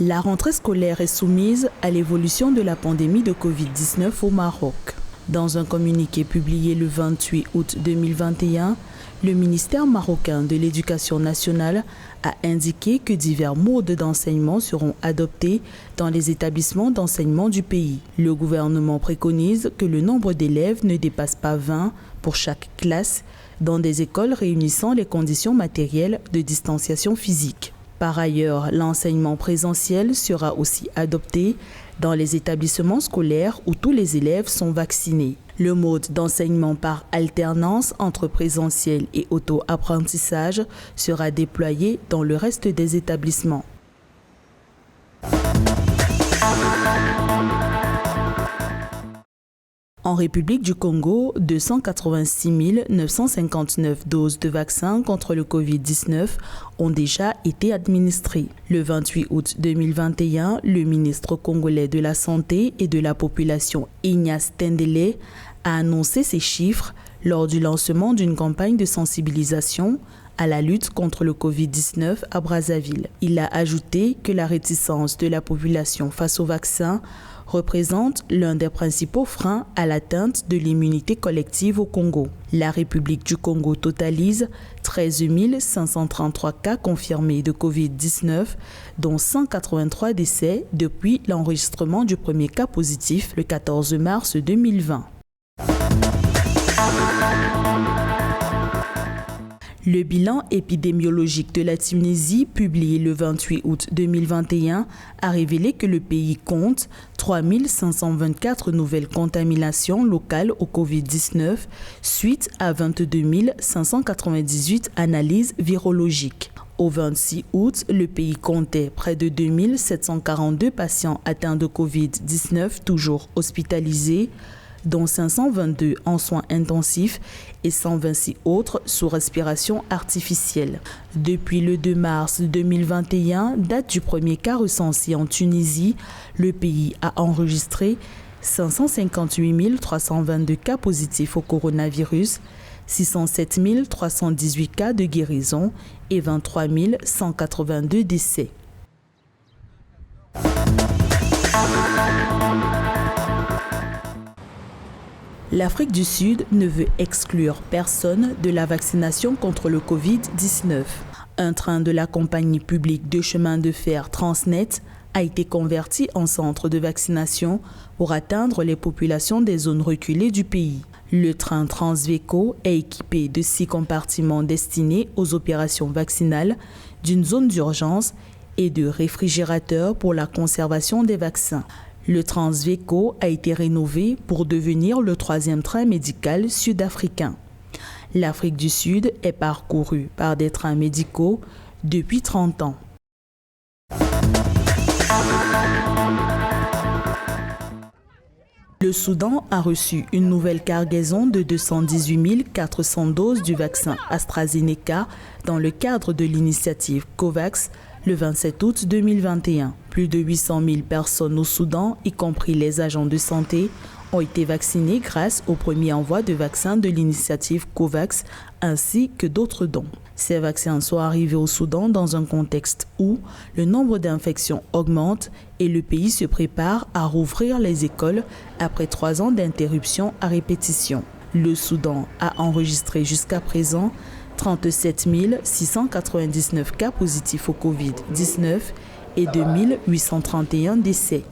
La rentrée scolaire est soumise à l'évolution de la pandémie de Covid-19 au Maroc. Dans un communiqué publié le 28 août 2021, le ministère marocain de l'Éducation nationale a indiqué que divers modes d'enseignement seront adoptés dans les établissements d'enseignement du pays. Le gouvernement préconise que le nombre d'élèves ne dépasse pas 20 pour chaque classe dans des écoles réunissant les conditions matérielles de distanciation physique. Par ailleurs, l'enseignement présentiel sera aussi adopté dans les établissements scolaires où tous les élèves sont vaccinés. Le mode d'enseignement par alternance entre présentiel et auto-apprentissage sera déployé dans le reste des établissements. En République du Congo, 286 959 doses de vaccins contre le Covid-19 ont déjà été administrées. Le 28 août 2021, le ministre congolais de la Santé et de la Population, Ignace Tendele, a annoncé ces chiffres lors du lancement d'une campagne de sensibilisation à la lutte contre le Covid-19 à Brazzaville. Il a ajouté que la réticence de la population face au vaccin représente l'un des principaux freins à l'atteinte de l'immunité collective au Congo. La République du Congo totalise 13 533 cas confirmés de Covid-19, dont 183 décès depuis l'enregistrement du premier cas positif le 14 mars 2020. Le bilan épidémiologique de la Tunisie, publié le 28 août 2021, a révélé que le pays compte 3 524 nouvelles contaminations locales au Covid-19 suite à 22 598 analyses virologiques. Au 26 août, le pays comptait près de 2 742 patients atteints de Covid-19 toujours hospitalisés, dont 522 en soins intensifs et 126 autres sous respiration artificielle. Depuis le 2 mars 2021, date du premier cas recensé en Tunisie, le pays a enregistré 558 322 cas positifs au coronavirus, 607 318 cas de guérison et 23 182 décès. L'Afrique du Sud ne veut exclure personne de la vaccination contre le Covid-19. Un train de la compagnie publique de chemin de fer Transnet a été converti en centre de vaccination pour atteindre les populations des zones reculées du pays. Le train Transveco est équipé de 6 compartiments destinés aux opérations vaccinales, d'une zone d'urgence et de réfrigérateurs pour la conservation des vaccins. Le Transveco a été rénové pour devenir le 3e train médical sud-africain. L'Afrique du Sud est parcourue par des trains médicaux depuis 30 ans. Le Soudan a reçu une nouvelle cargaison de 218 400 doses du vaccin AstraZeneca dans le cadre de l'initiative COVAX le 27 août 2021. Plus de 800 000 personnes au Soudan, y compris les agents de santé, ont été vaccinées grâce au premier envoi de vaccins de l'initiative COVAX ainsi que d'autres dons. Ces vaccins sont arrivés au Soudan dans un contexte où le nombre d'infections augmente et le pays se prépare à rouvrir les écoles après 3 ans d'interruption à répétition. Le Soudan a enregistré jusqu'à présent 37 699 cas positifs au Covid-19 et 2 831 décès.